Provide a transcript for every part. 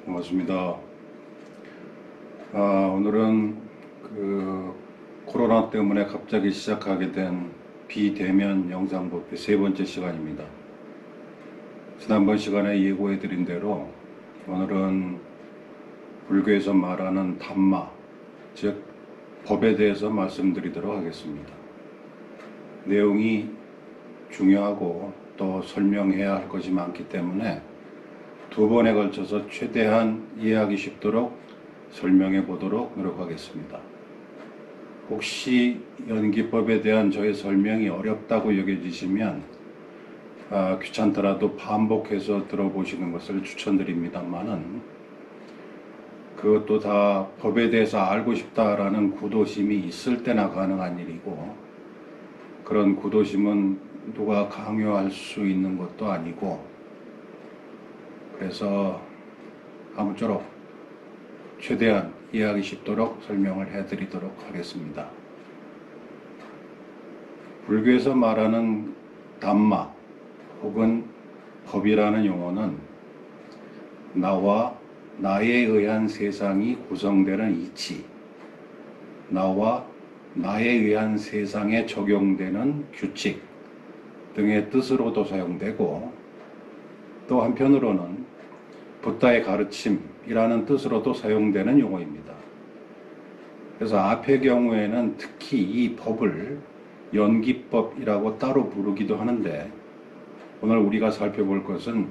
반갑습니다. 오늘은 코로나 때문에 갑자기 시작하게 된 비대면 영상 법회 세 번째 시간입니다. 지난번 시간에 예고해 드린 대로 오늘은 불교에서 말하는 담마, 즉 법에 대해서 말씀드리도록 하겠습니다. 내용이 중요하고 또 설명해야 할 것이 많기 때문에 두 번에 걸쳐서 최대한 이해하기 쉽도록 설명해 보도록 노력하겠습니다. 혹시 연기법에 대한 저의 설명이 어렵다고 여겨지시면 귀찮더라도 반복해서 들어보시는 것을 추천드립니다만은 그것도 다 법에 대해서 알고 싶다라는 구도심이 있을 때나 가능한 일이고, 그런 구도심은 누가 강요할 수 있는 것도 아니고, 그래서 아무쪼록 최대한 이해하기 쉽도록 설명을 해드리도록 하겠습니다. 불교에서 말하는 담마 혹은 법이라는 용어는 나와 나에 의한 세상이 구성되는 이치, 나와 나에 의한 세상에 적용되는 규칙 등의 뜻으로도 사용되고, 또 한편으로는 붓다의 가르침이라는 뜻으로도 사용되는 용어입니다. 그래서 앞의 경우에는 특히 이 법을 연기법이라고 따로 부르기도 하는데, 오늘 우리가 살펴볼 것은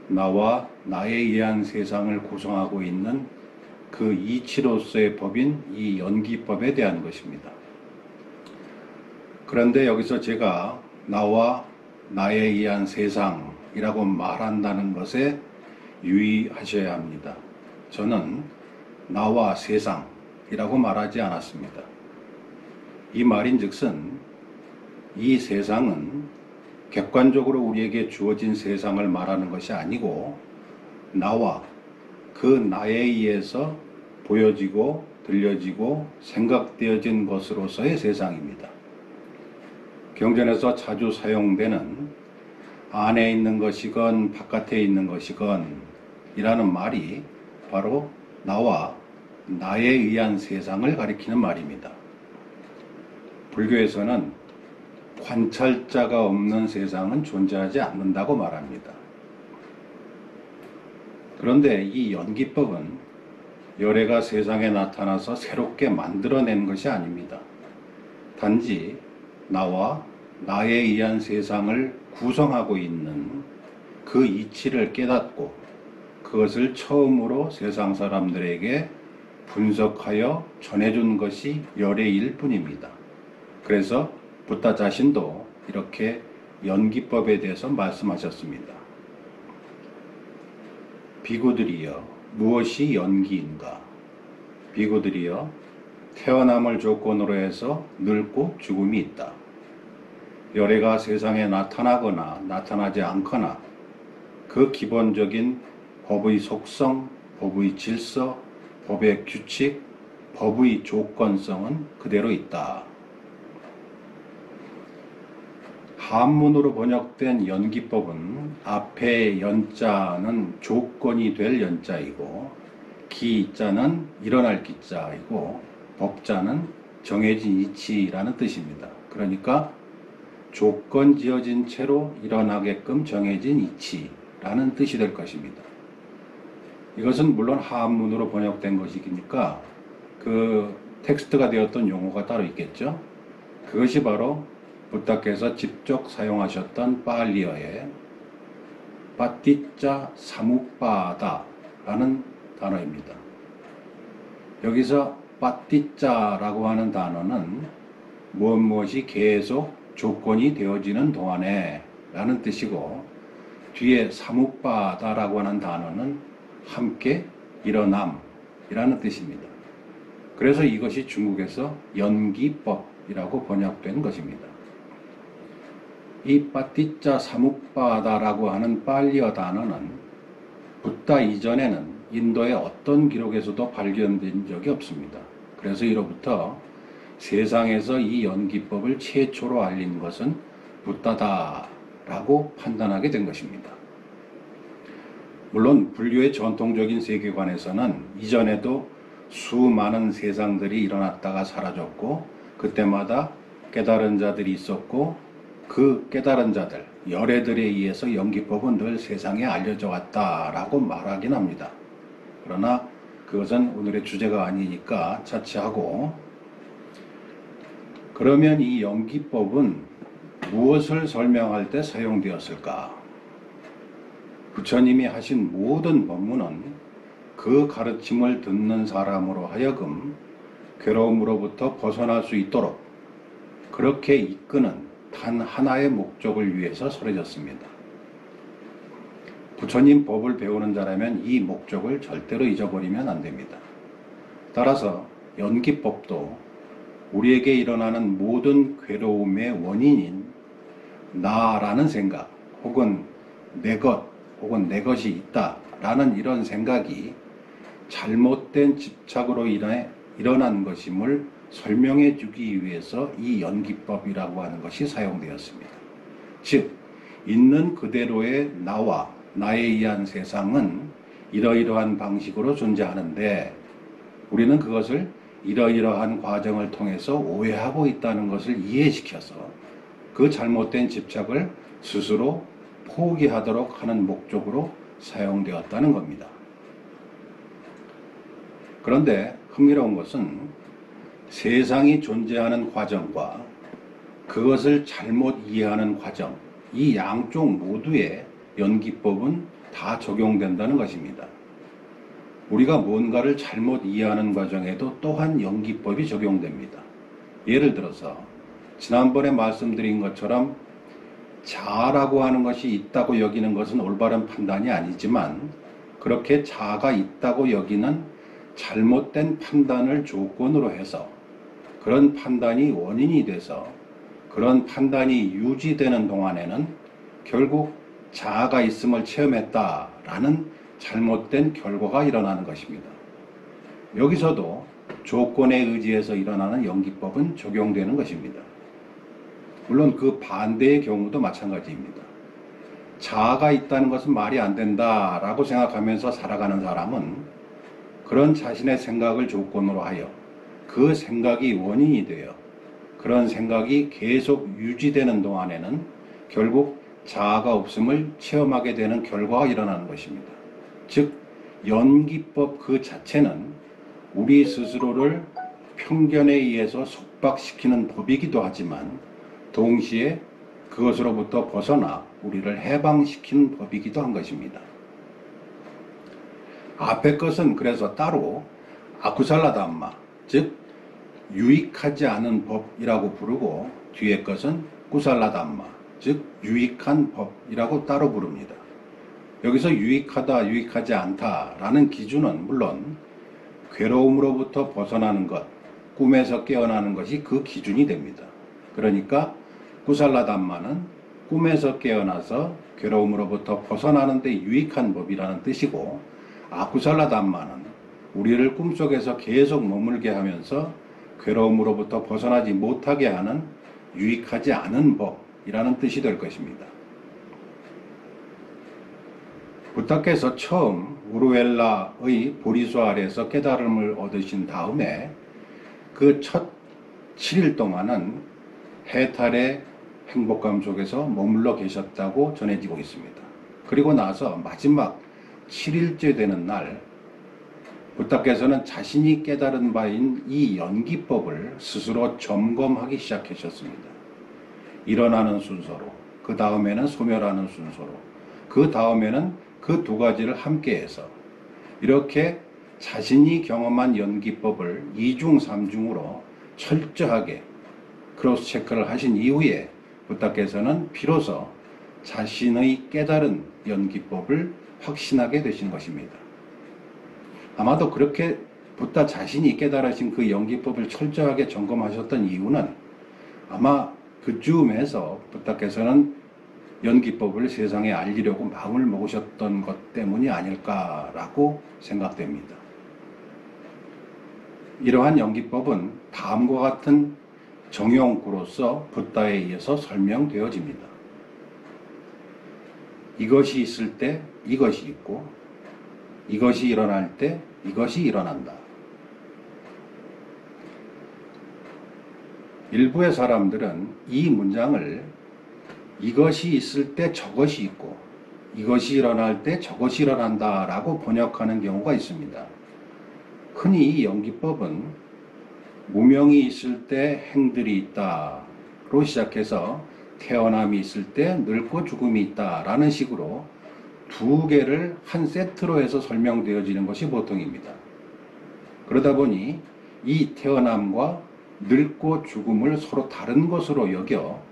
나와 나에 의한 세상을 구성하고 있는 그 이치로서의 법인 이 연기법에 대한 것입니다. 그런데 여기서 제가 나와 나에 의한 세상이라고 말한다는 것에 유의하셔야 합니다. 저는 나와 세상이라고 말하지 않았습니다. 이 말인즉슨 이 세상은 객관적으로 우리에게 주어진 세상을 말하는 것이 아니고, 나와 그 나에 의해서 보여지고 들려지고 생각되어진 것으로서의 세상입니다. 경전에서 자주 사용되는 안에 있는 것이건 바깥에 있는 것이건 이라는 말이 바로 나와 나에 의한 세상을 가리키는 말입니다. 불교에서는 관찰자가 없는 세상은 존재하지 않는다고 말합니다. 그런데 이 연기법은 열애가 세상에 나타나서 새롭게 만들어낸 것이 아닙니다. 단지 나와 나에 의한 세상을 구성하고 있는 그 이치를 깨닫고 그것을 처음으로 세상 사람들에게 분석하여 전해준 것이 열애일 뿐입니다. 그래서 붓다 자신도 이렇게 연기법에 대해서 말씀하셨습니다. 비구들이여, 무엇이 연기인가? 비구들이여, 태어남을 조건으로 해서 늙고 죽음이 있다. 열애가 세상에 나타나거나 나타나지 않거나 그 기본적인 법의 속성, 법의 질서, 법의 규칙, 법의 조건성은 그대로 있다. 한문으로 번역된 연기법은 앞에 연자는 조건이 될 연자이고, 기자는 일어날 기자이고, 법자는 정해진 이치라는 뜻입니다. 그러니까 조건 지어진 채로 일어나게끔 정해진 이치라는 뜻이 될 것입니다. 이것은 물론 한문으로 번역된 것이니까 그 텍스트가 되었던 용어가 따로 있겠죠. 그것이 바로 붓다께서 직접 사용하셨던 팔리어의 빠띠짜 사무빠다라는 단어입니다. 여기서 빠띠짜라고 하는 단어는 무엇이 계속 조건이 되어지는 동안에 라는 뜻이고, 뒤에 사무빠다라고 하는 단어는 함께 일어남이라는 뜻입니다. 그래서 이것이 중국에서 연기법이라고 번역된 것입니다. 이 빠띠짜 사무빠다라고 하는 팔리어 단어는 붓다 이전에는 인도의 어떤 기록에서도 발견된 적이 없습니다. 그래서 이로부터 세상에서 이 연기법을 최초로 알린 것은 붓다다라고 판단하게 된 것입니다. 물론 불교의 전통적인 세계관에서는 이전에도 수많은 세상들이 일어났다가 사라졌고 그때마다 깨달은 자들이 있었고 그 깨달은 자들, 열애들에 의해서 연기법은 늘 세상에 알려져 왔다라고 말하긴 합니다. 그러나 그것은 오늘의 주제가 아니니까 차치하고, 그러면 이 연기법은 무엇을 설명할 때 사용되었을까? 부처님이 하신 모든 법문은 그 가르침을 듣는 사람으로 하여금 괴로움으로부터 벗어날 수 있도록 그렇게 이끄는 단 하나의 목적을 위해서 설해졌습니다. 부처님 법을 배우는 자라면 이 목적을 절대로 잊어버리면 안 됩니다. 따라서 연기법도 우리에게 일어나는 모든 괴로움의 원인인 나라는 생각, 혹은 내 것, 혹은 내 것이 있다라는 이런 생각이 잘못된 집착으로 인해 일어난 것임을 설명해 주기 위해서 이 연기법이라고 하는 것이 사용되었습니다. 즉, 있는 그대로의 나와 나에 의한 세상은 이러이러한 방식으로 존재하는데 우리는 그것을 이러이러한 과정을 통해서 오해하고 있다는 것을 이해시켜서 그 잘못된 집착을 스스로 포기하도록 하는 목적으로 사용되었다는 겁니다. 그런데 흥미로운 것은 세상이 존재하는 과정과 그것을 잘못 이해하는 과정, 이 양쪽 모두에 연기법은 다 적용된다는 것입니다. 우리가 뭔가를 잘못 이해하는 과정에도 또한 연기법이 적용됩니다. 예를 들어서 지난번에 말씀드린 것처럼 자아라고 하는 것이 있다고 여기는 것은 올바른 판단이 아니지만 그렇게 자아가 있다고 여기는 잘못된 판단을 조건으로 해서 그런 판단이 원인이 돼서 그런 판단이 유지되는 동안에는 결국 자아가 있음을 체험했다라는 잘못된 결과가 일어나는 것입니다. 여기서도 조건에 의지해서 일어나는 연기법은 적용되는 것입니다. 물론 그 반대의 경우도 마찬가지입니다. 자아가 있다는 것은 말이 안 된다라고 생각하면서 살아가는 사람은 그런 자신의 생각을 조건으로 하여 그 생각이 원인이 되어 그런 생각이 계속 유지되는 동안에는 결국 자아가 없음을 체험하게 되는 결과가 일어나는 것입니다. 즉, 연기법 그 자체는 우리 스스로를 편견에 의해서 속박시키는 법이기도 하지만 동시에 그것으로부터 벗어나 우리를 해방시키는 법이기도 한 것입니다. 앞의 것은 그래서 따로 아쿠살라 담마, 즉 유익하지 않은 법이라고 부르고 뒤의 것은 쿠살라 담마, 즉 유익한 법이라고 따로 부릅니다. 여기서 유익하다, 유익하지 않다라는 기준은 물론 괴로움으로부터 벗어나는 것, 꿈에서 깨어나는 것이 그 기준이 됩니다. 그러니까 쿠살라 담마는 꿈에서 깨어나서 괴로움으로부터 벗어나는 데 유익한 법이라는 뜻이고, 아쿠살라 담마는 우리를 꿈속에서 계속 머물게 하면서 괴로움으로부터 벗어나지 못하게 하는 유익하지 않은 법이라는 뜻이 될 것입니다. 부타께서 처음 우루엘라의 보리수 아래에서 깨달음을 얻으신 다음에 그 첫 7일 동안은 해탈의 행복감 속에서 머물러 계셨다고 전해지고 있습니다. 그리고 나서 마지막 7일째 되는 날 부타께서는 자신이 깨달은 바인 이 연기법을 스스로 점검하기 시작하셨습니다. 일어나는 순서로, 그 다음에는 소멸하는 순서로, 그 다음에는 그 두 가지를 함께해서 이렇게 자신이 경험한 연기법을 2중 3중으로 철저하게 크로스 체크를 하신 이후에 부타께서는 비로소 자신의 깨달은 연기법을 확신하게 되신 것입니다. 아마도 그렇게 부타 자신이 깨달으신 그 연기법을 철저하게 점검하셨던 이유는 아마 그쯤에서 부타께서는 연기법을 세상에 알리려고 마음을 먹으셨던 것 때문이 아닐까라고 생각됩니다. 이러한 연기법은 다음과 같은 정형구로서 부타에 의해서 설명되어집니다. 이것이 있을 때 이것이 있고 이것이 일어날 때 이것이 일어난다. 일부의 사람들은 이 문장을 이것이 있을 때 저것이 있고 이것이 일어날 때 저것이 일어난다 라고 번역하는 경우가 있습니다. 흔히 이 연기법은 무명이 있을 때 행들이 있다로 시작해서 태어남이 있을 때 늙고 죽음이 있다라는 식으로 두 개를 한 세트로 해서 설명되어지는 것이 보통입니다. 그러다 보니 이 태어남과 늙고 죽음을 서로 다른 것으로 여겨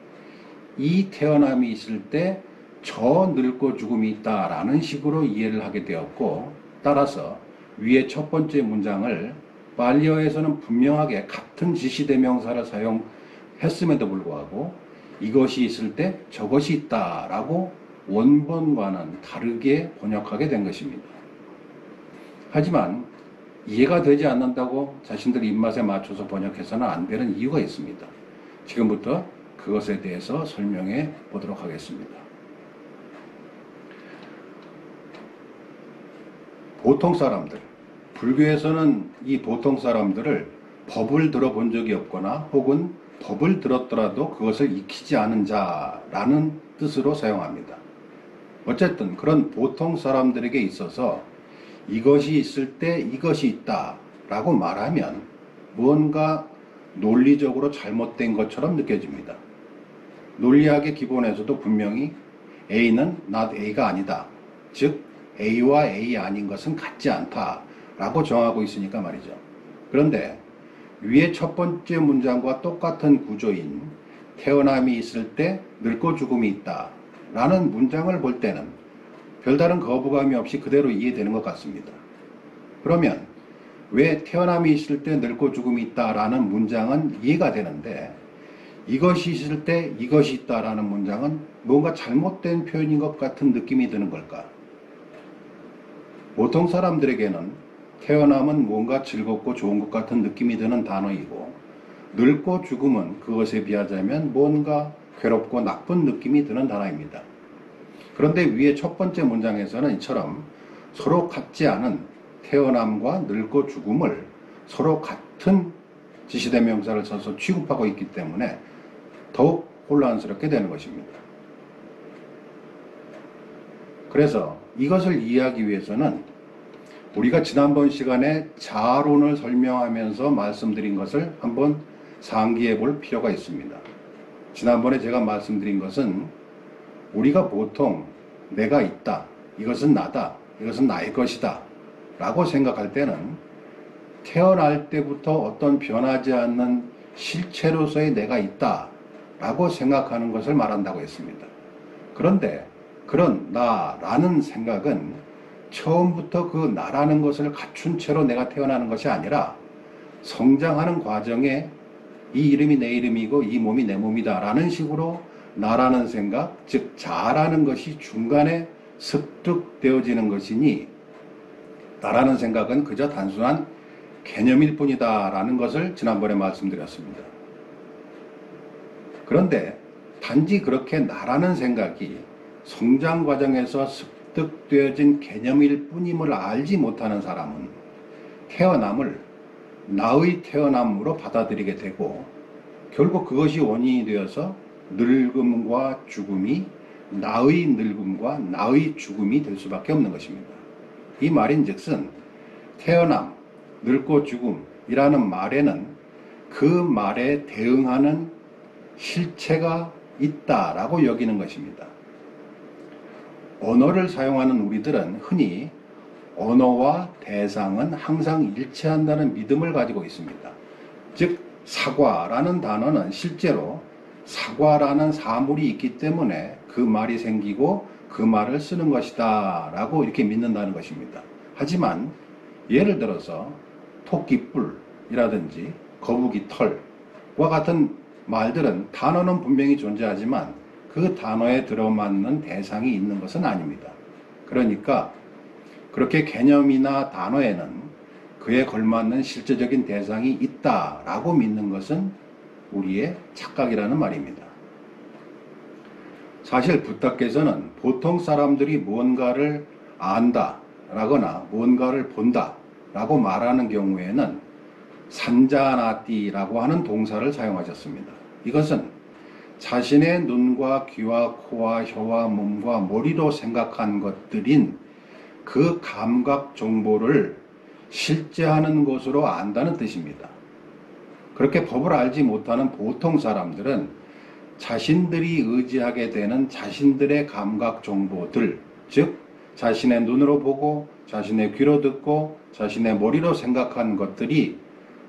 이 태어남이 있을 때 저 늙고 죽음이 있다라는 식으로 이해를 하게 되었고, 따라서 위의 첫 번째 문장을 발리어에서는 분명하게 같은 지시대명사를 사용했음에도 불구하고 이것이 있을 때 저것이 있다라고 원본과는 다르게 번역하게 된 것입니다. 하지만 이해가 되지 않는다고 자신들 입맛에 맞춰서 번역해서는 안 되는 이유가 있습니다. 지금부터 그것에 대해서 설명해 보도록 하겠습니다. 보통 사람들, 불교에서는 이 보통 사람들을 법을 들어본 적이 없거나 혹은 법을 들었더라도 그것을 익히지 않은 자라는 뜻으로 사용합니다. 어쨌든 그런 보통 사람들에게 있어서 이것이 있을 때 이것이 있다 라고 말하면 뭔가 논리적으로 잘못된 것처럼 느껴집니다. 논리학의 기본에서도 분명히 A는 not A가 아니다. 즉 A와 A 아닌 것은 같지 않다 라고 정하고 있으니까 말이죠. 그런데 위의 첫 번째 문장과 똑같은 구조인 태어남이 있을 때 늙고 죽음이 있다 라는 문장을 볼 때는 별다른 거부감이 없이 그대로 이해되는 것 같습니다. 그러면 왜 태어남이 있을 때 늙고 죽음이 있다 라는 문장은 이해가 되는데 이것이 있을 때 이것이 있다 라는 문장은 뭔가 잘못된 표현인 것 같은 느낌이 드는 걸까? 보통 사람들에게는 태어남은 뭔가 즐겁고 좋은 것 같은 느낌이 드는 단어이고 늙고 죽음은 그것에 비하자면 뭔가 괴롭고 나쁜 느낌이 드는 단어입니다. 그런데 위의 첫 번째 문장에서는 이처럼 서로 같지 않은 태어남과 늙고 죽음을 서로 같은 지시대명사를 써서 취급하고 있기 때문에 더욱 혼란스럽게 되는 것입니다. 그래서 이것을 이해하기 위해서는 우리가 지난번 시간에 자아론을 설명하면서 말씀드린 것을 한번 상기해 볼 필요가 있습니다. 지난번에 제가 말씀드린 것은 우리가 보통 내가 있다, 이것은 나다, 이것은 나의 것이다 라고 생각할 때는 태어날 때부터 어떤 변하지 않는 실체로서의 내가 있다 라고 생각하는 것을 말한다고 했습니다. 그런데 그런 나라는 생각은 처음부터 그 나라는 것을 갖춘 채로 내가 태어나는 것이 아니라 성장하는 과정에 이 이름이 내 이름이고 이 몸이 내 몸이다 라는 식으로 나라는 생각, 즉 자라는 것이 중간에 습득되어지는 것이니 나라는 생각은 그저 단순한 개념일 뿐이다 라는 것을 지난번에 말씀드렸습니다. 그런데 단지 그렇게 나라는 생각이 성장 과정에서 습득되어진 개념일 뿐임을 알지 못하는 사람은 태어남을 나의 태어남으로 받아들이게 되고 결국 그것이 원인이 되어서 늙음과 죽음이 나의 늙음과 나의 죽음이 될 수밖에 없는 것입니다. 이 말인즉슨 태어남, 늙고 죽음이라는 말에는 그 말에 대응하는 실체가 있다라고 여기는 것입니다. 언어를 사용하는 우리들은 흔히 언어와 대상은 항상 일치한다는 믿음을 가지고 있습니다. 즉 사과라는 단어는 실제로 사과라는 사물이 있기 때문에 그 말이 생기고 그 말을 쓰는 것이다 라고 이렇게 믿는다는 것입니다. 하지만 예를 들어서 토끼뿔이라든지 거북이 털과 같은 말들은 단어는 분명히 존재하지만 그 단어에 들어맞는 대상이 있는 것은 아닙니다. 그러니까 그렇게 개념이나 단어에는 그에 걸맞는 실제적인 대상이 있다라고 믿는 것은 우리의 착각이라는 말입니다. 사실 부타께서는 보통 사람들이 무언가를 안다 라거나 무언가를 본다 라고 말하는 경우에는 산자나띠라고 하는 동사를 사용하셨습니다. 이것은 자신의 눈과 귀와 코와 혀와 몸과 머리로 생각한 것들인 그 감각 정보를 실제하는 것으로 안다는 뜻입니다. 그렇게 법을 알지 못하는 보통 사람들은 자신들이 의지하게 되는 자신들의 감각 정보들, 즉 자신의 눈으로 보고 자신의 귀로 듣고 자신의 머리로 생각한 것들이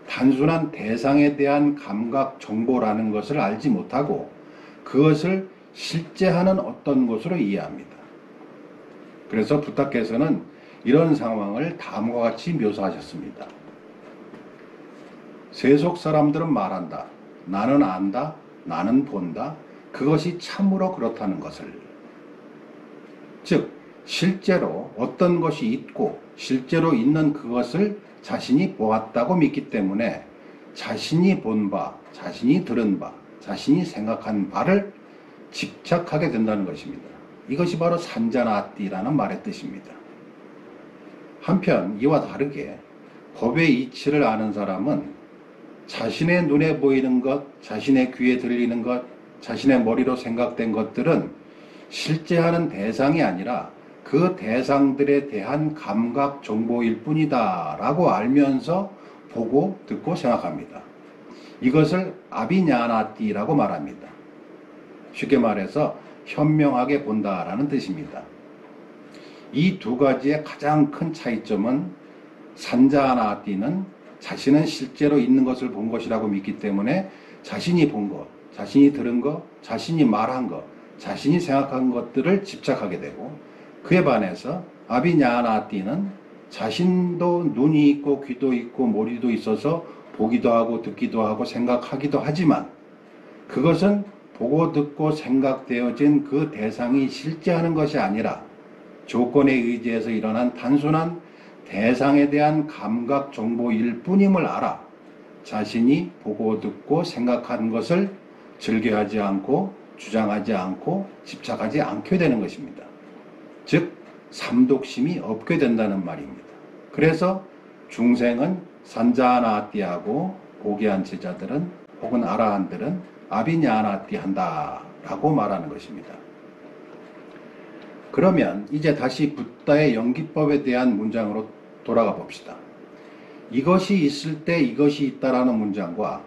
단순한 대상에 대한 감각 정보라는 것을 알지 못하고 그것을 실제하는 어떤 것으로 이해합니다. 그래서 부타께서는 이런 상황을 다음과 같이 묘사하셨습니다. 세속 사람들은 말한다. 나는 안다. 나는 본다. 그것이 참으로 그렇다는 것을. 즉 실제로 어떤 것이 있고 실제로 있는 그것을 자신이 보았다고 믿기 때문에 자신이 본 바, 자신이 들은 바, 자신이 생각한 바를 집착하게 된다는 것입니다. 이것이 바로 산자나띠라는 말의 뜻입니다. 한편 이와 다르게 법의 이치를 아는 사람은 자신의 눈에 보이는 것, 자신의 귀에 들리는 것, 자신의 머리로 생각된 것들은 실제하는 대상이 아니라 그 대상들에 대한 감각 정보일 뿐이다 라고 알면서 보고 듣고 생각합니다. 이것을 아비냐나띠라고 말합니다. 쉽게 말해서 현명하게 본다라는 뜻입니다. 이 두 가지의 가장 큰 차이점은 산자나띠는 자신은 실제로 있는 것을 본 것이라고 믿기 때문에 자신이 본 것, 자신이 들은 것, 자신이 말한 것, 자신이 생각한 것들을 집착하게 되고, 그에 반해서 아비냐나띠는 자신도 눈이 있고 귀도 있고 머리도 있어서 보기도 하고 듣기도 하고 생각하기도 하지만 그것은 보고 듣고 생각되어진 그 대상이 실제하는 것이 아니라 조건에 의지해서 일어난 단순한 대상에 대한 감각 정보일 뿐임을 알아 자신이 보고 듣고 생각하는 것을 즐겨하지 않고 주장하지 않고 집착하지 않게 되는 것입니다. 즉 삼독심이 없게 된다는 말입니다. 그래서 중생은 산자나띠하고 고귀한 제자들은 혹은 아라한들은 아비냐나띠 한다라고 말하는 것입니다. 그러면 이제 다시 붓다의 연기법에 대한 문장으로 돌아가 봅시다. 이것이 있을 때 이것이 있다라는 문장과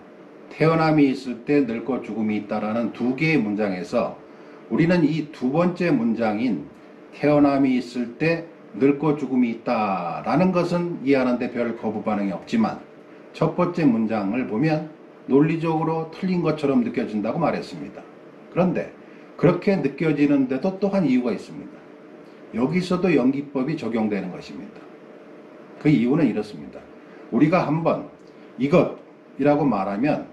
태어남이 있을 때 늙고 죽음이 있다라는 두 개의 문장에서 우리는 이 두 번째 문장인 태어남이 있을 때 늙고 죽음이 있다라는 것은 이해하는데 별 거부 반응이 없지만 첫 번째 문장을 보면 논리적으로 틀린 것처럼 느껴진다고 말했습니다. 그런데 그렇게 느껴지는데도 또한 이유가 있습니다. 여기서도 연기법이 적용되는 것입니다. 그 이유는 이렇습니다. 우리가 한번 이것이라고 말하면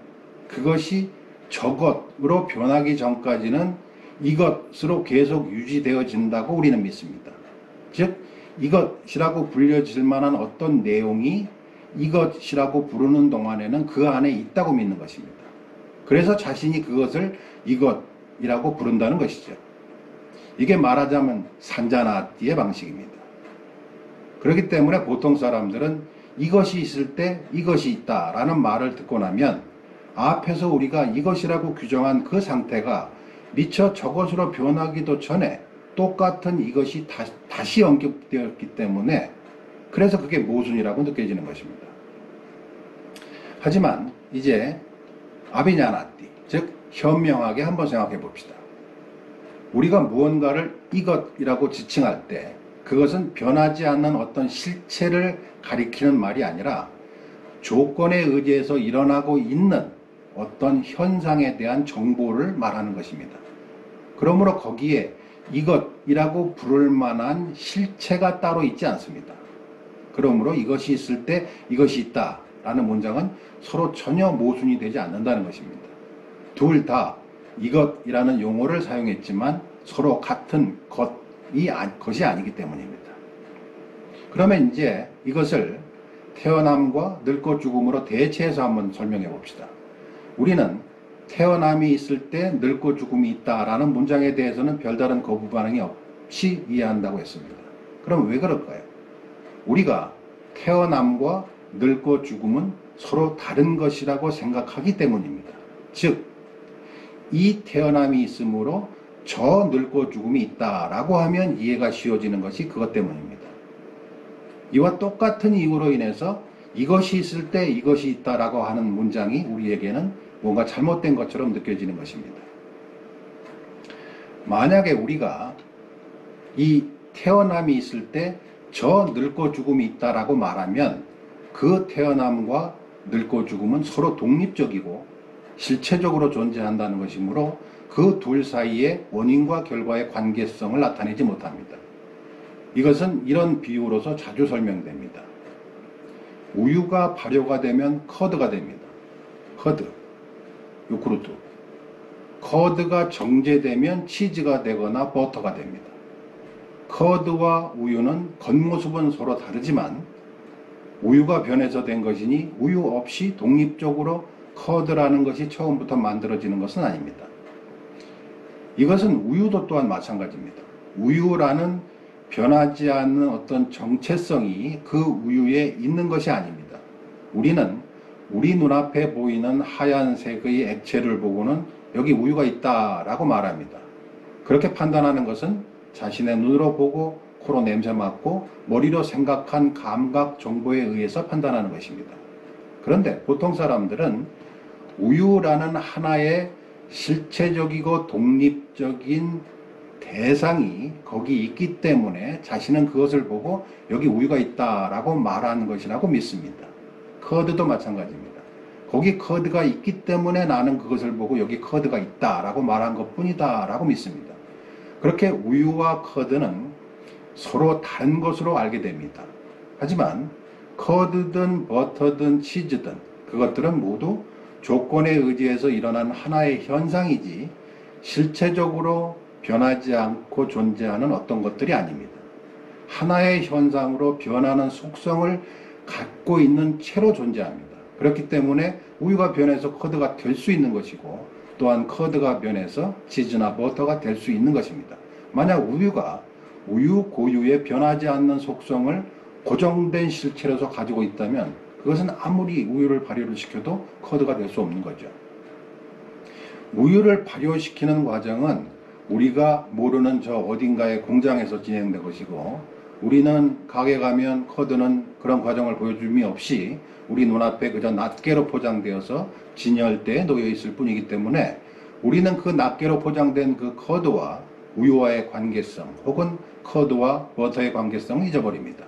그것이 저것으로 변하기 전까지는 이것으로 계속 유지되어진다고 우리는 믿습니다. 즉 이것이라고 불려질 만한 어떤 내용이 이것이라고 부르는 동안에는 그 안에 있다고 믿는 것입니다. 그래서 자신이 그것을 이것이라고 부른다는 것이죠. 이게 말하자면 산자나띠의 방식입니다. 그렇기 때문에 보통 사람들은 이것이 있을 때 이것이 있다라는 말을 듣고 나면 앞에서 우리가 이것이라고 규정한 그 상태가 미처 저것으로 변하기도 전에 똑같은 이것이 다시 언급되었기 때문에 그래서 그게 모순이라고 느껴지는 것입니다. 하지만 이제 아비냐나띠, 즉 현명하게 한번 생각해 봅시다. 우리가 무언가를 이것이라고 지칭할 때 그것은 변하지 않는 어떤 실체를 가리키는 말이 아니라 조건에 의지해서 일어나고 있는 어떤 현상에 대한 정보를 말하는 것입니다. 그러므로 거기에 이것이라고 부를 만한 실체가 따로 있지 않습니다. 그러므로 이것이 있을 때 이것이 있다라는 문장은 서로 전혀 모순이 되지 않는다는 것입니다. 둘 다 이것이라는 용어를 사용했지만 서로 같은 것이 아니기 때문입니다. 그러면 이제 이것을 태어남과 늙고 죽음으로 대체해서 한번 설명해 봅시다. 우리는 태어남이 있을 때 늙고 죽음이 있다라는 문장에 대해서는 별다른 거부 반응이 없이 이해한다고 했습니다. 그럼 왜 그럴까요? 우리가 태어남과 늙고 죽음은 서로 다른 것이라고 생각하기 때문입니다. 즉, 이 태어남이 있으므로 저 늙고 죽음이 있다라고 하면 이해가 쉬워지는 것이 그것 때문입니다. 이와 똑같은 이유로 인해서 이것이 있을 때 이것이 있다라고 하는 문장이 우리에게는 뭔가 잘못된 것처럼 느껴지는 것입니다. 만약에 우리가 이 태어남이 있을 때 저 늙고 죽음이 있다라고 말하면 그 태어남과 늙고 죽음은 서로 독립적이고 실체적으로 존재한다는 것이므로 그 둘 사이의 원인과 결과의 관계성을 나타내지 못합니다. 이것은 이런 비유로서 자주 설명됩니다. 우유가 발효가 되면 커드가 됩니다. 커드, 요구르트. 커드가 정제되면 치즈가 되거나 버터가 됩니다. 커드와 우유는 겉모습은 서로 다르지만 우유가 변해서 된 것이니 우유 없이 독립적으로 커드라는 것이 처음부터 만들어지는 것은 아닙니다. 이것은 우유도 또한 마찬가지입니다. 우유라는 변하지 않는 어떤 정체성이 그 우유에 있는 것이 아닙니다. 우리는 우리 눈앞에 보이는 하얀색의 액체를 보고는 여기 우유가 있다라고 말합니다. 그렇게 판단하는 것은 자신의 눈으로 보고 코로 냄새 맡고 머리로 생각한 감각 정보에 의해서 판단하는 것입니다. 그런데 보통 사람들은 우유라는 하나의 실체적이고 독립적인 대상이 거기 있기 때문에 자신은 그것을 보고 여기 우유가 있다라고 말하는 것이라고 믿습니다. 커드도 마찬가지입니다. 거기 커드가 있기 때문에 나는 그것을 보고 여기 커드가 있다라고 말한 것뿐이다 라고 믿습니다. 그렇게 우유와 커드는 서로 다른 것으로 알게 됩니다. 하지만 커드든 버터든 치즈든 그것들은 모두 조건에 의지해서 일어난 하나의 현상이지 실체적으로 변하지 않고 존재하는 어떤 것들이 아닙니다. 하나의 현상으로 변하는 속성을 갖고 있는 채로 존재합니다. 그렇기 때문에 우유가 변해서 커드가 될 수 있는 것이고 또한 커드가 변해서 치즈나 버터가 될 수 있는 것입니다. 만약 우유가 우유 고유의 변하지 않는 속성을 고정된 실체로서 가지고 있다면 그것은 아무리 우유를 발효를 시켜도 커드가 될 수 없는 거죠. 우유를 발효시키는 과정은 우리가 모르는 저 어딘가의 공장에서 진행된 것이고 우리는 가게 가면 커드는 그런 과정을 보여줌이 없이 우리 눈앞에 그저 낱개로 포장되어서 진열대에 놓여 있을 뿐이기 때문에 우리는 그 낱개로 포장된 그 커드와 우유와의 관계성 혹은 커드와 버터의 관계성을 잊어버립니다.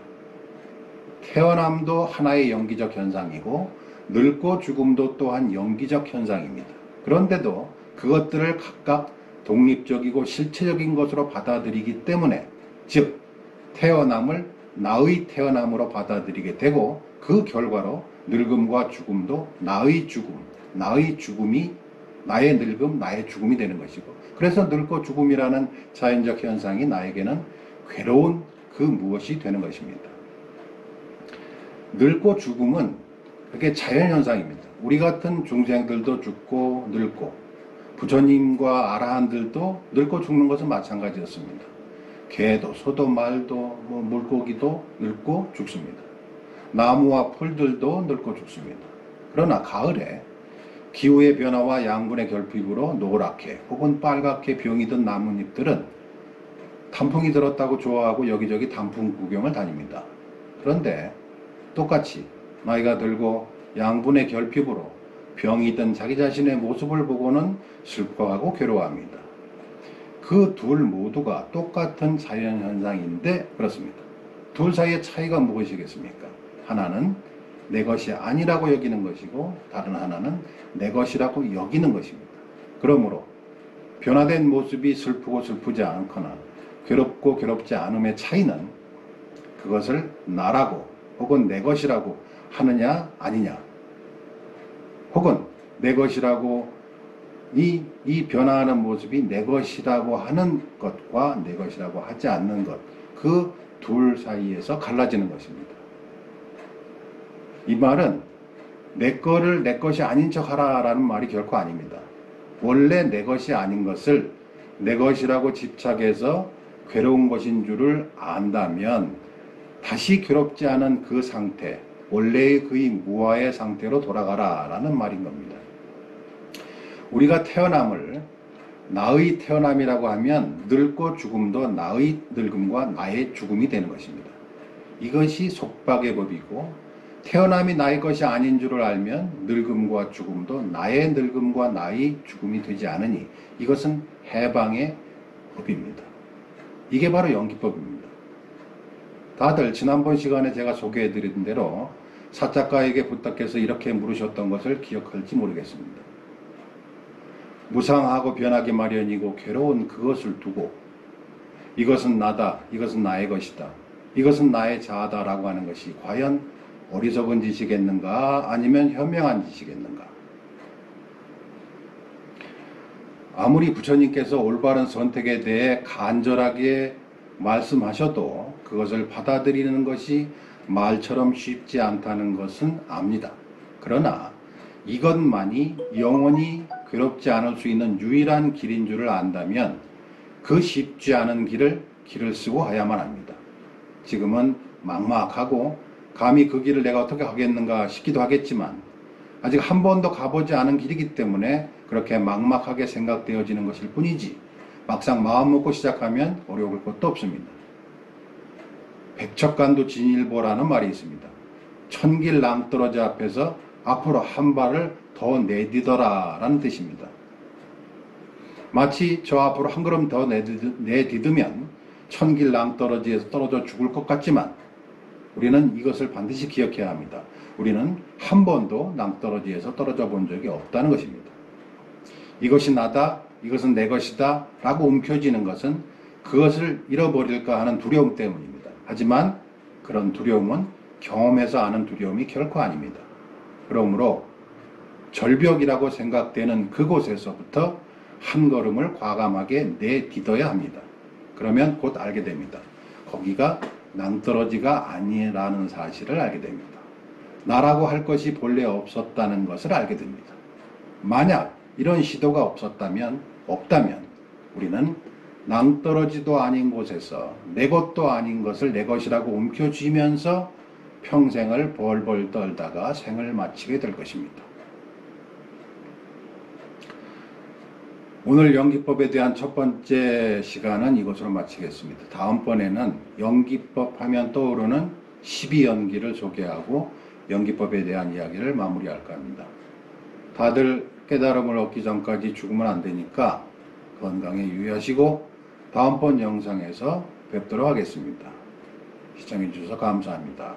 태어남도 하나의 영기적 현상이고 늙고 죽음도 또한 영기적 현상입니다. 그런데도 그것들을 각각 독립적이고 실체적인 것으로 받아들이기 때문에 즉 태어남을 나의 태어남으로 받아들이게 되고 그 결과로 늙음과 죽음도 나의 죽음, 나의 죽음이 나의 늙음, 나의 죽음이 되는 것이고 그래서 늙고 죽음이라는 자연적 현상이 나에게는 괴로운 그 무엇이 되는 것입니다. 늙고 죽음은 그게 자연현상입니다. 우리 같은 중생들도 죽고 늙고 부처님과 아라한들도 늙고 죽는 것은 마찬가지였습니다. 개도 소도 말도 물고기도 늙고 죽습니다. 나무와 풀들도 늙고 죽습니다. 그러나 가을에 기후의 변화와 양분의 결핍으로 노랗게 혹은 빨갛게 병이 든 나뭇잎들은 단풍이 들었다고 좋아하고 여기저기 단풍 구경을 다닙니다. 그런데 똑같이 나이가 들고 양분의 결핍으로 병이 든 자기 자신의 모습을 보고는 슬퍼하고 괴로워합니다. 그 둘 모두가 똑같은 자연현상인데 그렇습니다. 둘 사이의 차이가 무엇이겠습니까? 하나는 내 것이 아니라고 여기는 것이고 다른 하나는 내 것이라고 여기는 것입니다. 그러므로 변화된 모습이 슬프고 슬프지 않거나 괴롭고 괴롭지 않음의 차이는 그것을 나라고 혹은 내 것이라고 하느냐 아니냐 혹은 내 것이라고 이 변화하는 모습이 내 것이라고 하는 것과 내 것이라고 하지 않는 것 그 둘 사이에서 갈라지는 것입니다. 이 말은 내 거를 내 것이 아닌 척 하라라는 말이 결코 아닙니다. 원래 내 것이 아닌 것을 내 것이라고 집착해서 괴로운 것인 줄을 안다면 다시 괴롭지 않은 그 상태, 원래의 그의 무아의 상태로 돌아가라 라는 말인 겁니다. 우리가 태어남을 나의 태어남이라고 하면 늙고 죽음도 나의 늙음과 나의 죽음이 되는 것입니다. 이것이 속박의 법이고, 태어남이 나의 것이 아닌 줄을 알면 늙음과 죽음도 나의 늙음과 나의 죽음이 되지 않으니 이것은 해방의 법입니다. 이게 바로 연기법입니다. 다들 지난번 시간에 제가 소개해드린 대로 사작가에게 부탁해서 이렇게 물으셨던 것을 기억할지 모르겠습니다. 무상하고 변하기 마련이고 괴로운 그것을 두고 이것은 나다, 이것은 나의 것이다, 이것은 나의 자아다 라고 하는 것이 과연 어리석은 짓이겠는가 아니면 현명한 짓이겠는가. 아무리 부처님께서 올바른 선택에 대해 간절하게 말씀하셔도 그것을 받아들이는 것이 말처럼 쉽지 않다는 것은 압니다. 그러나 이것만이 영원히 괴롭지 않을 수 있는 유일한 길인 줄을 안다면 그 쉽지 않은 길을 쓰고 가야만 합니다. 지금은 막막하고 감히 그 길을 내가 어떻게 하겠는가 싶기도 하겠지만 아직 한 번도 가보지 않은 길이기 때문에 그렇게 막막하게 생각되어지는 것일 뿐이지 막상 마음 먹고 시작하면 어려울 것도 없습니다. 백척간도 진일보라는 말이 있습니다. 천길 낭떠러지 앞에서 앞으로 한 발을 더 내디더라 라는 뜻입니다. 마치 저 앞으로 한 걸음 더 내디드면 천길 낭떠러지에서 떨어져 죽을 것 같지만 우리는 이것을 반드시 기억해야 합니다. 우리는 한 번도 낭떠러지에서 떨어져 본 적이 없다는 것입니다. 이것이 나다, 이것은 내 것이다 라고 움켜쥐는 것은 그것을 잃어버릴까 하는 두려움 때문입니다. 하지만 그런 두려움은 경험해서 아는 두려움이 결코 아닙니다. 그러므로 절벽이라고 생각되는 그곳에서부터 한 걸음을 과감하게 내딛어야 합니다. 그러면 곧 알게 됩니다. 거기가 낭떠러지가 아니라는 사실을 알게 됩니다. 나라고 할 것이 본래 없었다는 것을 알게 됩니다. 만약 이런 시도가 없다면 우리는 낭떠러지도 아닌 곳에서 내 것도 아닌 것을 내 것이라고 움켜쥐면서 평생을 벌벌 떨다가 생을 마치게 될 것입니다. 오늘 연기법에 대한 첫 번째 시간은 이것으로 마치겠습니다. 다음번에는 연기법 하면 떠오르는 12연기를 소개하고 연기법에 대한 이야기를 마무리할까 합니다. 다들 깨달음을 얻기 전까지 죽으면 안 되니까 건강에 유의하시고 다음번 영상에서 뵙도록 하겠습니다. 시청해 주셔서 감사합니다.